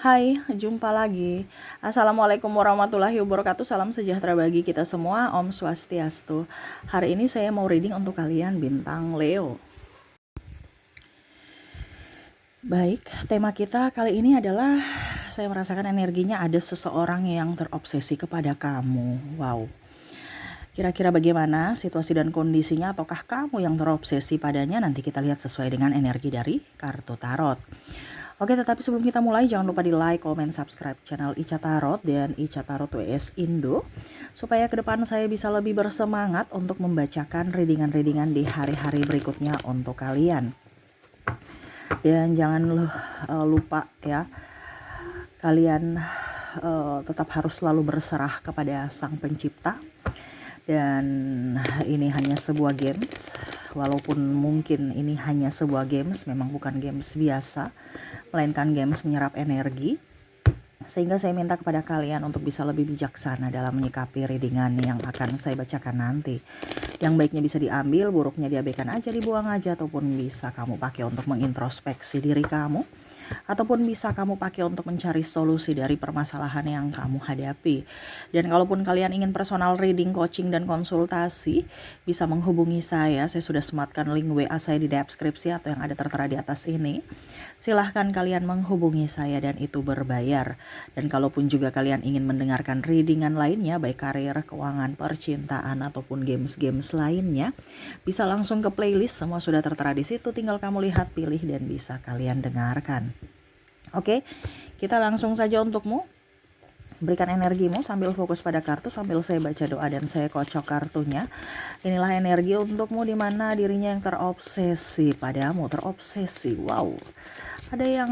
Hai, jumpa lagi. Assalamualaikum warahmatullahi wabarakatuh. Salam sejahtera bagi kita semua. Om Swastiastu. Hari ini saya mau reading untuk kalian bintang Leo. Baik, tema kita kali ini adalah saya merasakan energinya ada seseorang yang terobsesi kepada kamu. Wow. Kira-kira bagaimana situasi dan kondisinya, ataukah kamu yang terobsesi padanya? Nanti kita lihat sesuai dengan energi dari kartu tarot. Oke, tetapi sebelum kita mulai jangan lupa di like, comment, subscribe channel Ica Tarot dan Ica Tarot WS Indo supaya ke depan saya bisa lebih bersemangat untuk membacakan readingan-readingan di hari-hari berikutnya untuk kalian. Dan jangan lupa ya, kalian tetap harus selalu berserah kepada Sang Pencipta. Dan ini hanya sebuah games, walaupun mungkin ini hanya sebuah games, memang bukan games biasa, melainkan games menyerap energi. Sehingga saya minta kepada kalian untuk bisa lebih bijaksana dalam menyikapi readingan yang akan saya bacakan nanti. Yang baiknya bisa diambil, buruknya diabaikan aja, dibuang aja, ataupun bisa kamu pakai untuk mengintrospeksi diri kamu, ataupun bisa kamu pakai untuk mencari solusi dari permasalahan yang kamu hadapi. Dan kalaupun kalian ingin personal reading, coaching, dan konsultasi, bisa menghubungi saya sudah sematkan link WA saya di deskripsi atau yang ada tertera di atas ini. Silahkan kalian menghubungi saya dan itu berbayar. Dan kalaupun juga kalian ingin mendengarkan readingan lainnya, baik karir, keuangan, percintaan, ataupun games-games lainnya, bisa langsung ke playlist, semua sudah tertera di situ, tinggal kamu lihat, pilih, dan bisa kalian dengarkan. Oke, kita langsung saja untukmu. Berikan energimu sambil fokus pada kartu, sambil saya baca doa dan saya kocok kartunya. Inilah energi untukmu di mana dirinya yang terobsesi padamu, terobsesi. Wow. Ada yang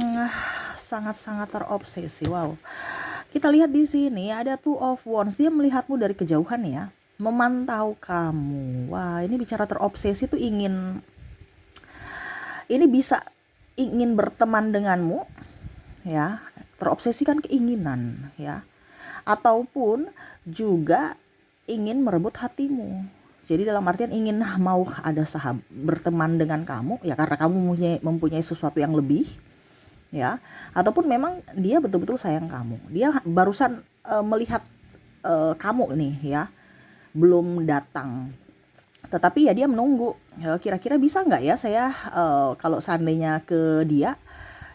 sangat-sangat terobsesi. Wow. Kita lihat di sini ada Two of Wands. Dia melihatmu dari kejauhan ya, memantau kamu. Wah, ini bicara terobsesi tuh ingin berteman denganmu ya, terobsesi kan keinginan ya, ataupun juga ingin merebut hatimu. Jadi dalam artian ingin mau ada berteman dengan kamu ya, karena kamu mempunyai sesuatu yang lebih ya, ataupun memang dia betul-betul sayang kamu. Dia barusan melihat kamu nih ya, belum datang, tetapi ya dia menunggu. Kira-kira bisa nggak ya saya kalau seandainya ke dia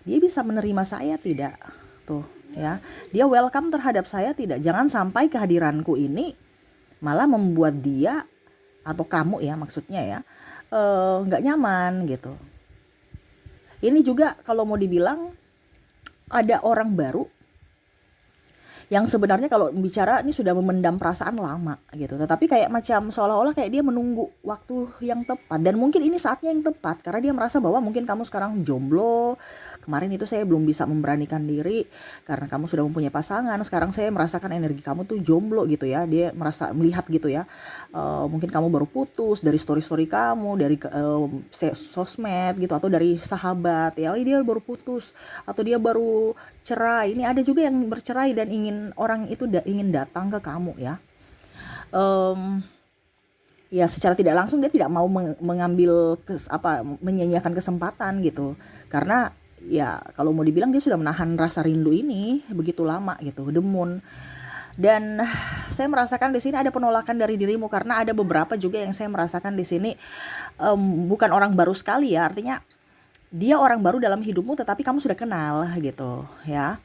bisa menerima saya tidak? Tuh ya, dia welcome terhadap saya tidak? Jangan sampai kehadiranku ini malah membuat dia atau kamu ya maksudnya ya nggak nyaman gitu. Ini juga kalau mau dibilang ada orang baru yang sebenarnya kalau bicara ini sudah memendam perasaan lama gitu, tetapi kayak macam seolah-olah kayak dia menunggu waktu yang tepat, dan mungkin ini saatnya yang tepat karena dia merasa bahwa mungkin kamu sekarang jomblo. Kemarin itu saya belum bisa memberanikan diri karena kamu sudah mempunyai pasangan, sekarang saya merasakan energi kamu tuh jomblo gitu ya. Dia merasa melihat gitu ya, mungkin kamu baru putus, dari story-story kamu, dari sosmed gitu, atau dari sahabat ya, dia baru putus atau dia baru cerai. Ini ada juga yang bercerai dan orang itu ingin datang ke kamu ya. Ya secara tidak langsung dia tidak mau mengambil menyanyiakan kesempatan gitu, karena ya kalau mau dibilang dia sudah menahan rasa rindu ini begitu lama gitu, demun. Dan saya merasakan di sini ada penolakan dari dirimu, karena ada beberapa juga yang saya merasakan di sini bukan orang baru sekali ya, artinya dia orang baru dalam hidupmu tetapi kamu sudah kenal gitu ya.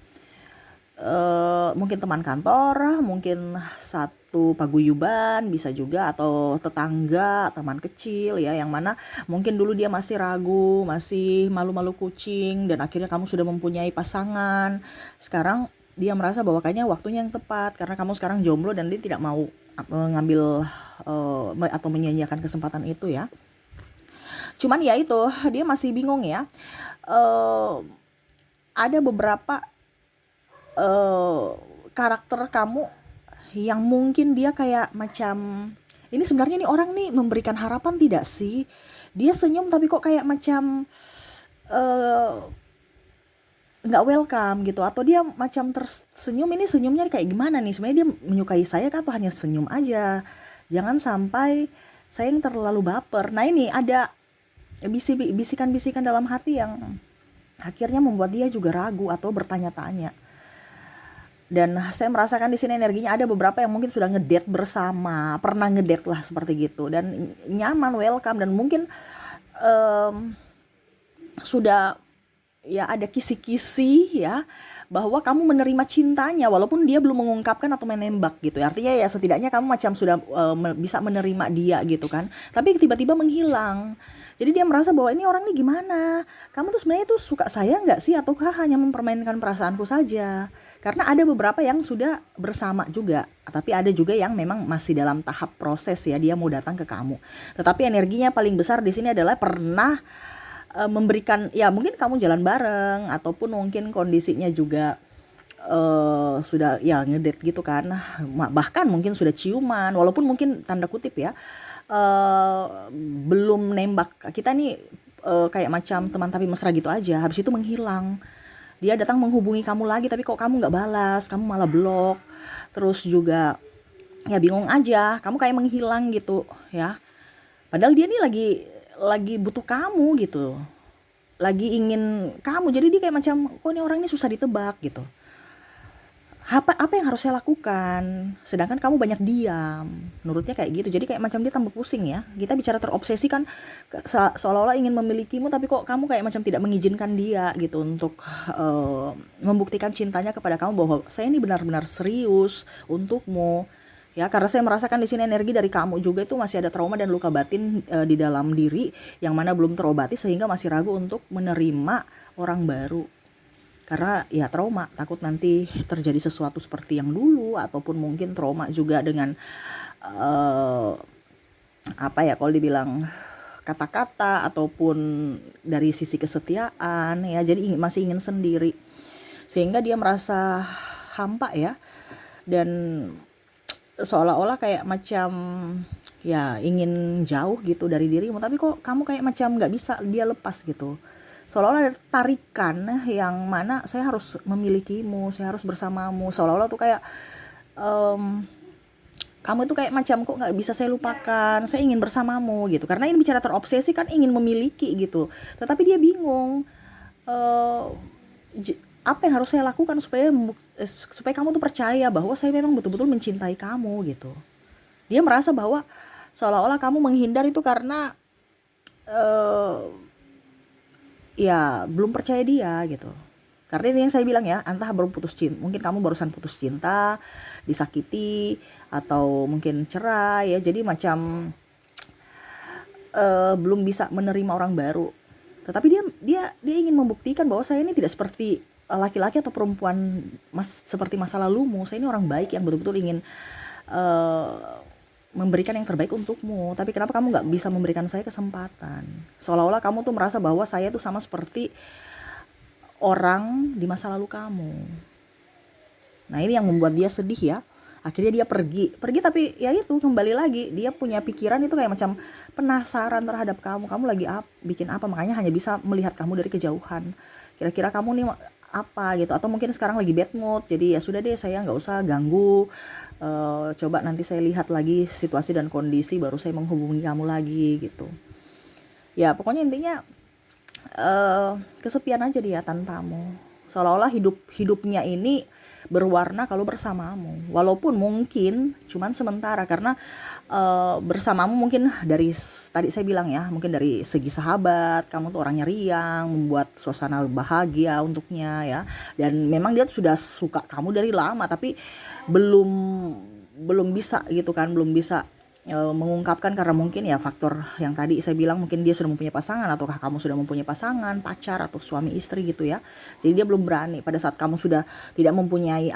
Mungkin teman kantor, mungkin satu paguyuban bisa juga, atau tetangga, teman kecil ya, yang mana mungkin dulu dia masih ragu, masih malu-malu kucing, dan akhirnya kamu sudah mempunyai pasangan. Sekarang dia merasa bahwa kayaknya waktunya yang tepat karena kamu sekarang jomblo, dan dia tidak mau mengambil atau menyanyiakan kesempatan itu ya. Cuman ya itu, dia masih bingung ya. Ada beberapa karakter kamu yang mungkin dia kayak macam, ini sebenarnya nih orang nih memberikan harapan tidak sih? Dia senyum tapi kok kayak macam nggak welcome gitu, atau dia macam tersenyum, ini senyumnya kayak gimana nih? Sebenarnya dia menyukai saya kan, atau hanya senyum aja? Jangan sampai saya yang terlalu baper. Nah ini ada bisikan-bisikan dalam hati yang akhirnya membuat dia juga ragu atau bertanya-tanya. Dan saya merasakan di sini energinya ada beberapa yang mungkin sudah ngedate bersama, pernah ngedate lah seperti gitu, dan nyaman, welcome, dan mungkin em, sudah ya ada kisi-kisi ya bahwa kamu menerima cintanya walaupun dia belum mengungkapkan atau menembak gitu. Artinya ya setidaknya kamu macam sudah bisa menerima dia gitu kan. Tapi tiba-tiba menghilang. Jadi dia merasa bahwa ini orang ini gimana? Kamu tuh sebenarnya tuh suka saya nggak sih, ataukah hanya mempermainkan perasaanku saja? Karena ada beberapa yang sudah bersama juga, tapi ada juga yang memang masih dalam tahap proses ya, dia mau datang ke kamu. Tetapi energinya paling besar di sini adalah pernah memberikan, ya mungkin kamu jalan bareng ataupun mungkin kondisinya juga sudah ya ngedate gitu kan, bahkan mungkin sudah ciuman walaupun mungkin tanda kutip ya eh, belum nembak kita nih, kayak macam teman tapi mesra gitu aja, habis itu menghilang. Dia datang menghubungi kamu lagi tapi kok kamu nggak balas, kamu malah blok. Terus juga ya bingung aja, kamu kayak menghilang gitu ya. Padahal dia nih lagi butuh kamu gitu, lagi ingin kamu. Jadi dia kayak macam kok ini orang ini susah ditebak gitu. Apa yang harus saya lakukan? Sedangkan kamu banyak diam. Menurutnya kayak gitu. Jadi kayak macam dia tambah pusing ya. Kita bicara terobsesi kan seolah-olah ingin memilikimu tapi kok kamu kayak macam tidak mengizinkan dia gitu untuk membuktikan cintanya kepada kamu bahwa saya ini benar-benar serius untukmu. Ya, karena saya merasakan di sini energi dari kamu juga itu masih ada trauma dan luka batin di dalam diri yang mana belum terobati sehingga masih ragu untuk menerima orang baru. Karena ya trauma, takut nanti terjadi sesuatu seperti yang dulu, ataupun mungkin trauma juga dengan eh, apa ya kalau dibilang kata-kata ataupun dari sisi kesetiaan ya. Jadi masih ingin sendiri sehingga dia merasa hampa ya, dan seolah-olah kayak macam ya ingin jauh gitu dari dirimu, tapi kok kamu kayak macam nggak bisa dia lepas gitu. Seolah-olah ada tarikan yang mana saya harus memilikimu, saya harus bersamamu. Seolah-olah tuh kayak em, kamu itu kayak macam kok nggak bisa saya lupakan, saya ingin bersamamu gitu. Karena ini bicara terobsesi kan ingin memiliki gitu. Tetapi dia bingung eh, apa yang harus saya lakukan supaya kamu tuh percaya bahwa saya memang betul-betul mencintai kamu gitu. Dia merasa bahwa seolah-olah kamu menghindar itu karena eh, ya belum percaya dia gitu. Karena ini yang saya bilang ya, entah baru putus cinta, mungkin kamu barusan putus cinta, disakiti, atau mungkin cerai ya. Jadi macam belum bisa menerima orang baru. Tetapi dia ingin membuktikan bahwa saya ini tidak seperti laki-laki atau perempuan seperti masa lalumu. Saya ini orang baik yang betul-betul ingin eh, memberikan yang terbaik untukmu. Tapi kenapa kamu nggak bisa memberikan saya kesempatan? Seolah-olah kamu tuh merasa bahwa saya tuh sama seperti orang di masa lalu kamu. Nah ini yang membuat dia sedih ya. Akhirnya dia pergi tapi ya itu kembali lagi dia punya pikiran itu kayak macam penasaran terhadap kamu lagi bikin apa, makanya hanya bisa melihat kamu dari kejauhan. Kira-kira kamu nih apa gitu, atau mungkin sekarang lagi bad mood, jadi ya sudah deh saya nggak usah ganggu. Coba nanti saya lihat lagi situasi dan kondisi baru saya menghubungi kamu lagi gitu. Ya pokoknya intinya kesepian aja dia tanpamu. Seolah-olah hidupnya ini berwarna kalau bersamamu. Walaupun mungkin cuman sementara karena bersamamu mungkin dari tadi saya bilang ya, mungkin dari segi sahabat, kamu tuh orangnya riang, membuat suasana bahagia untuknya ya. Dan memang dia sudah suka kamu dari lama tapi belum belum bisa gitu kan, belum bisa mengungkapkan karena mungkin ya faktor yang tadi saya bilang, mungkin dia sudah mempunyai pasangan ataukah kamu sudah mempunyai pasangan, pacar atau suami istri gitu ya. Jadi dia belum berani pada saat kamu sudah tidak mempunyai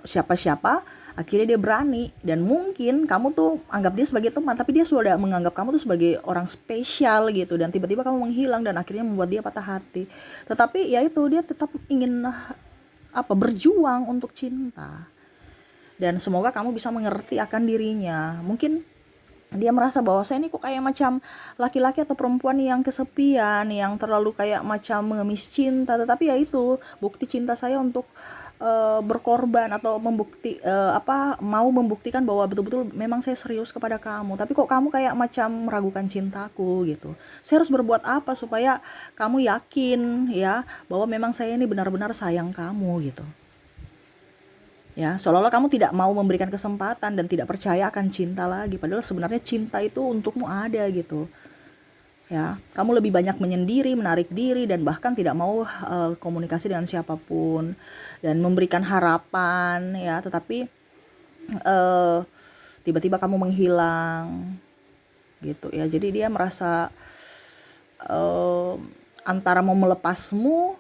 siapa-siapa, akhirnya dia berani. Dan mungkin kamu tuh anggap dia sebagai teman tapi dia sudah menganggap kamu tuh sebagai orang spesial gitu, dan tiba-tiba kamu menghilang dan akhirnya membuat dia patah hati. Tetapi ya itu dia tetap ingin berjuang untuk cinta. Dan semoga kamu bisa mengerti akan dirinya. Mungkin dia merasa bahwa saya ini kok kayak macam laki-laki atau perempuan yang kesepian, yang terlalu kayak macam mengemis cinta. Tetapi ya itu bukti cinta saya untuk berkorban atau mau membuktikan bahwa betul-betul memang saya serius kepada kamu. Tapi kok kamu kayak macam meragukan cintaku gitu. Saya harus berbuat apa supaya kamu yakin ya bahwa memang saya ini benar-benar sayang kamu gitu. Ya, seolah-olah kamu tidak mau memberikan kesempatan dan tidak percaya akan cinta lagi, padahal sebenarnya cinta itu untukmu ada gitu. Ya, kamu lebih banyak menyendiri, menarik diri, dan bahkan tidak mau komunikasi dengan siapapun dan memberikan harapan ya, tetapi eh, tiba-tiba kamu menghilang gitu ya. Jadi dia merasa eh, antara mau melepasmu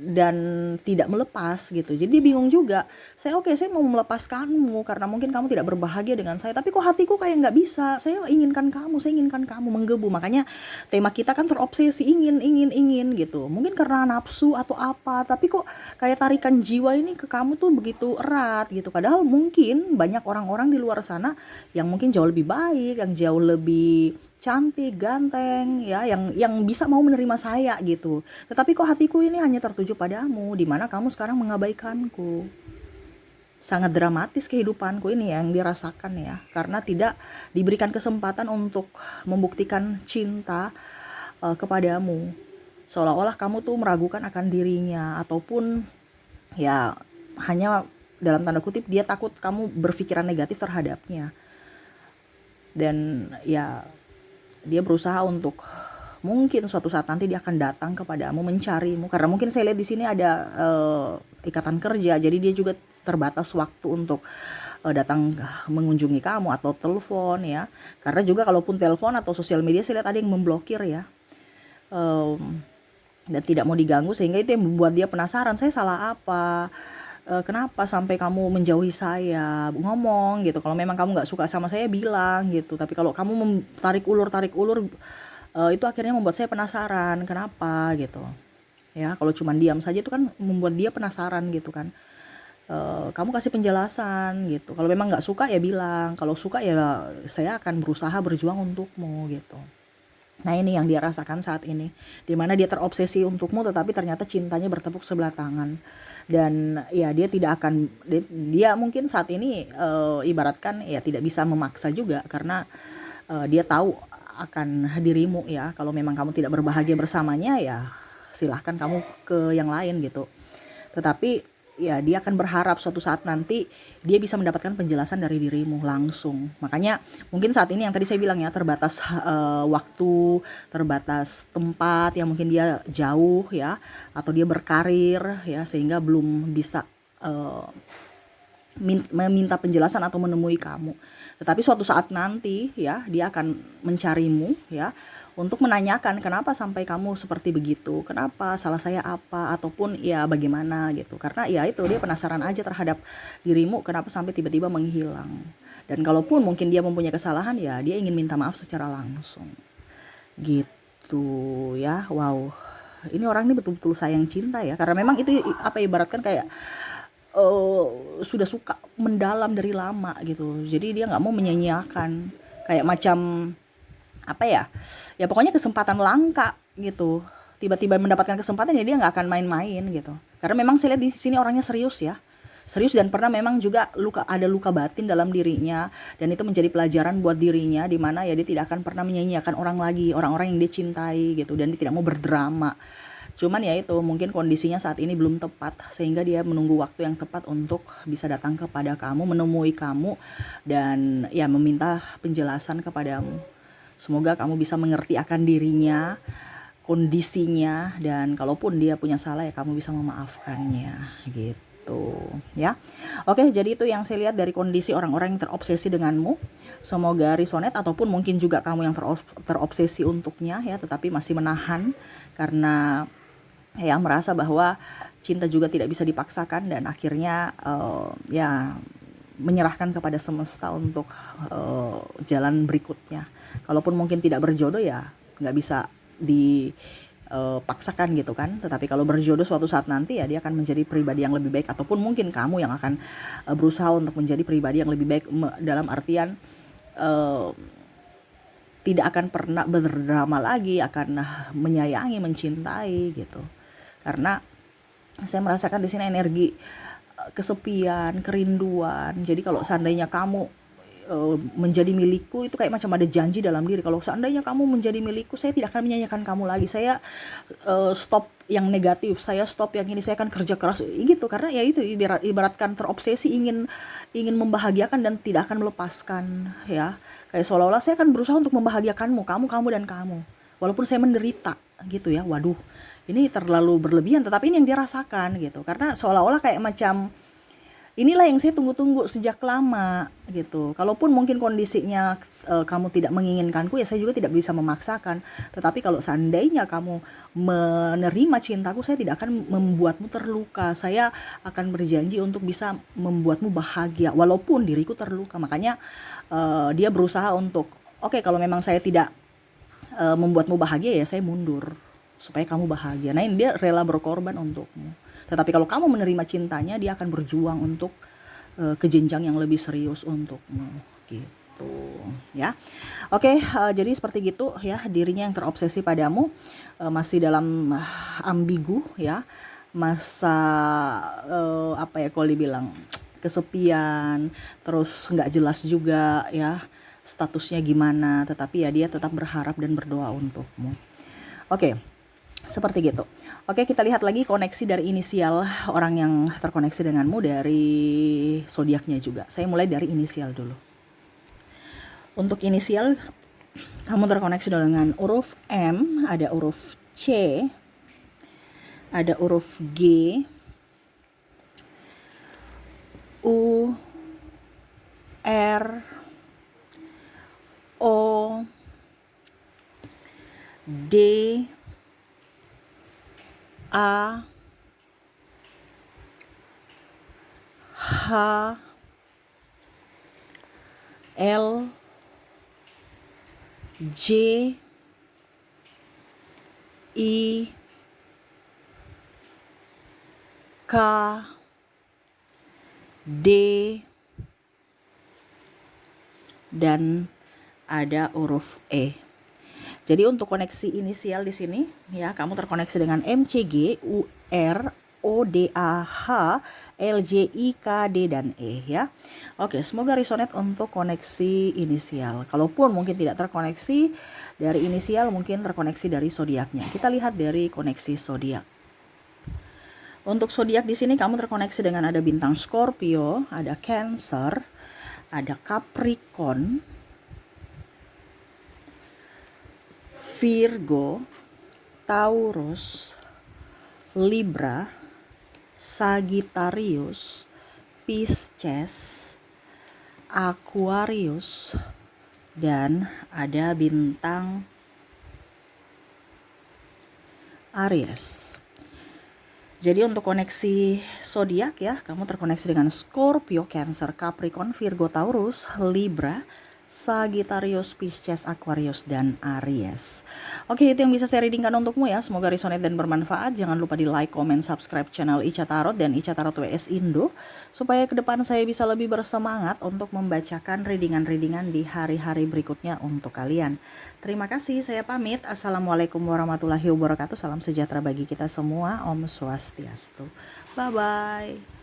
dan tidak melepas gitu. Jadi dia bingung juga. Saya mau melepaskanmu karena mungkin kamu tidak berbahagia dengan saya, tapi kok hatiku kayak nggak bisa. Saya inginkan kamu menggebu. Makanya tema kita kan terobsesi ingin gitu. Mungkin karena nafsu atau apa, tapi kok kayak tarikan jiwa ini ke kamu tuh begitu erat gitu. Padahal mungkin banyak orang-orang di luar sana yang mungkin jauh lebih baik, yang jauh lebih cantik, ganteng, ya, yang bisa mau menerima saya gitu. Tetapi kok hatiku ini hanya tertuju padamu, di mana kamu sekarang mengabaikanku. Sangat dramatis kehidupanku ini yang dirasakan ya, karena tidak diberikan kesempatan untuk membuktikan cinta kepadamu. Seolah-olah kamu tuh meragukan akan dirinya, ataupun ya hanya dalam tanda kutip dia takut kamu berpikiran negatif terhadapnya. Dan ya dia berusaha untuk mungkin suatu saat nanti dia akan datang kepadamu, mencarimu, karena mungkin saya lihat di sini ada ikatan kerja, jadi dia juga terbatas waktu untuk datang mengunjungi kamu atau telepon ya, karena juga kalaupun telepon atau sosial media saya lihat ada yang memblokir ya, dan tidak mau diganggu, sehingga itu yang membuat dia penasaran, saya salah apa, kenapa sampai kamu menjauhi saya, ngomong gitu, kalau memang kamu nggak suka sama saya bilang gitu, tapi kalau kamu tarik ulur itu akhirnya membuat saya penasaran kenapa gitu ya. Kalau cuman diam saja itu kan membuat dia penasaran gitu kan. Kamu kasih penjelasan gitu, kalau memang nggak suka ya bilang, kalau suka ya saya akan berusaha berjuang untukmu gitu. Nah ini yang dia rasakan saat ini, dimana dia terobsesi untukmu tetapi ternyata cintanya bertepuk sebelah tangan. Dan ya dia tidak akan, dia mungkin saat ini ibaratkan ya tidak bisa memaksa juga, karena dia tahu akan dirimu ya. Kalau memang kamu tidak berbahagia bersamanya ya silahkan kamu ke yang lain gitu. Tetapi ya dia akan berharap suatu saat nanti dia bisa mendapatkan penjelasan dari dirimu langsung. Makanya mungkin saat ini yang tadi saya bilang ya, terbatas waktu, terbatas tempat, yang mungkin dia jauh ya, atau dia berkarir ya, sehingga belum bisa meminta penjelasan atau menemui kamu. Tetapi suatu saat nanti ya dia akan mencarimu ya, untuk menanyakan kenapa sampai kamu seperti begitu, kenapa, salah saya apa, ataupun ya bagaimana gitu. Karena ya itu dia penasaran aja terhadap dirimu, kenapa sampai tiba-tiba menghilang. Dan kalaupun mungkin dia mempunyai kesalahan ya dia ingin minta maaf secara langsung gitu ya. Wow, ini orang ini betul-betul sayang cinta ya, karena memang itu apa, ibaratkan kayak sudah suka mendalam dari lama gitu. Jadi dia nggak mau menyanyiakan, kayak macam apa ya, ya pokoknya kesempatan langka gitu. Tiba-tiba mendapatkan kesempatan ya dia nggak akan main-main gitu. Karena memang saya lihat di sini orangnya serius ya, serius, dan pernah memang juga ada luka batin dalam dirinya, dan itu menjadi pelajaran buat dirinya, di mana ya dia tidak akan pernah menyanyiakan orang lagi, orang-orang yang dia cintai gitu, dan dia tidak mau berdrama. Cuman ya itu mungkin kondisinya saat ini belum tepat, sehingga dia menunggu waktu yang tepat untuk bisa datang kepada kamu, menemui kamu, dan ya meminta penjelasan kepadamu. Semoga kamu bisa mengerti akan dirinya, kondisinya, dan kalaupun dia punya salah ya kamu bisa memaafkannya gitu ya. Oke, jadi itu yang saya lihat dari kondisi orang-orang yang terobsesi denganmu. Semoga resonate, ataupun mungkin juga kamu yang terobsesi untuknya ya, tetapi masih menahan karena ya merasa bahwa cinta juga tidak bisa dipaksakan, dan akhirnya ya menyerahkan kepada semesta untuk jalan berikutnya. Kalaupun mungkin tidak berjodoh ya nggak bisa dipaksakan gitu kan. Tetapi kalau berjodoh suatu saat nanti ya dia akan menjadi pribadi yang lebih baik, ataupun mungkin kamu yang akan berusaha untuk menjadi pribadi yang lebih baik, dalam artian tidak akan pernah berdrama lagi, akan menyayangi, mencintai gitu. Karena saya merasakan di sini energi kesepian, kerinduan. Jadi kalau seandainya kamu menjadi milikku itu kayak macam ada janji dalam diri, kalau seandainya kamu menjadi milikku, saya tidak akan menyanyiakan kamu lagi, saya stop yang negatif, saya stop yang ini, saya akan kerja keras gitu, karena ya itu ibaratkan terobsesi ingin membahagiakan dan tidak akan melepaskan ya, kayak seolah-olah saya akan berusaha untuk membahagiakanmu, kamu dan kamu, walaupun saya menderita gitu ya. Waduh, ini terlalu berlebihan, tetapi ini yang dia rasakan gitu, karena seolah-olah kayak macam inilah yang saya tunggu-tunggu sejak lama gitu. Kalaupun mungkin kondisinya kamu tidak menginginkanku, ya saya juga tidak bisa memaksakan. Tetapi kalau seandainya kamu menerima cintaku, saya tidak akan membuatmu terluka. Saya akan berjanji untuk bisa membuatmu bahagia walaupun diriku terluka. Makanya dia berusaha untuk, oke, kalau memang saya tidak membuatmu bahagia, ya saya mundur supaya kamu bahagia. Nah, ini dia rela berkorban untukmu. Tetapi kalau kamu menerima cintanya, dia akan berjuang untuk ke jenjang yang lebih serius untukmu gitu ya. Oke, jadi seperti gitu ya, dirinya yang terobsesi padamu masih dalam ambigu ya, masa apa ya kalau dibilang kesepian, terus nggak jelas juga ya statusnya gimana, tetapi ya dia tetap berharap dan berdoa untukmu. Oke, seperti gitu. Oke, kita lihat lagi koneksi dari inisial orang yang terkoneksi denganmu dari zodiaknya juga. Saya mulai dari inisial dulu. Untuk inisial, kamu terkoneksi dengan huruf M, ada huruf C, ada huruf G, U, R, O, D, A, H, L, J, I, K, D, dan ada huruf E. Jadi untuk koneksi inisial di sini ya, kamu terkoneksi dengan MCG, UR, ODAH, LJI, KD, dan E ya. Oke, semoga resonate untuk koneksi inisial. Kalaupun mungkin tidak terkoneksi dari inisial, mungkin terkoneksi dari zodiaknya. Kita lihat dari koneksi zodiak. Untuk zodiak di sini kamu terkoneksi dengan ada bintang Scorpio, ada Cancer, ada Capricorn, Virgo, Taurus, Libra, Sagittarius, Pisces, Aquarius, dan ada bintang Aries. Jadi untuk koneksi zodiak ya, kamu terkoneksi dengan Scorpio, Cancer, Capricorn, Virgo, Taurus, Libra, Sagittarius, Pisces, Aquarius, dan Aries. Oke, itu yang bisa saya readingkan untukmu ya. Semoga resonate dan bermanfaat. Jangan lupa di like, comment, subscribe channel Ica Tarot dan Ica Tarot WS Indo, supaya ke depan saya bisa lebih bersemangat untuk membacakan readingan-readingan di hari-hari berikutnya untuk kalian. Terima kasih, saya pamit. Assalamualaikum warahmatullahi wabarakatuh. Salam sejahtera bagi kita semua. Om Swastiastu. Bye-bye.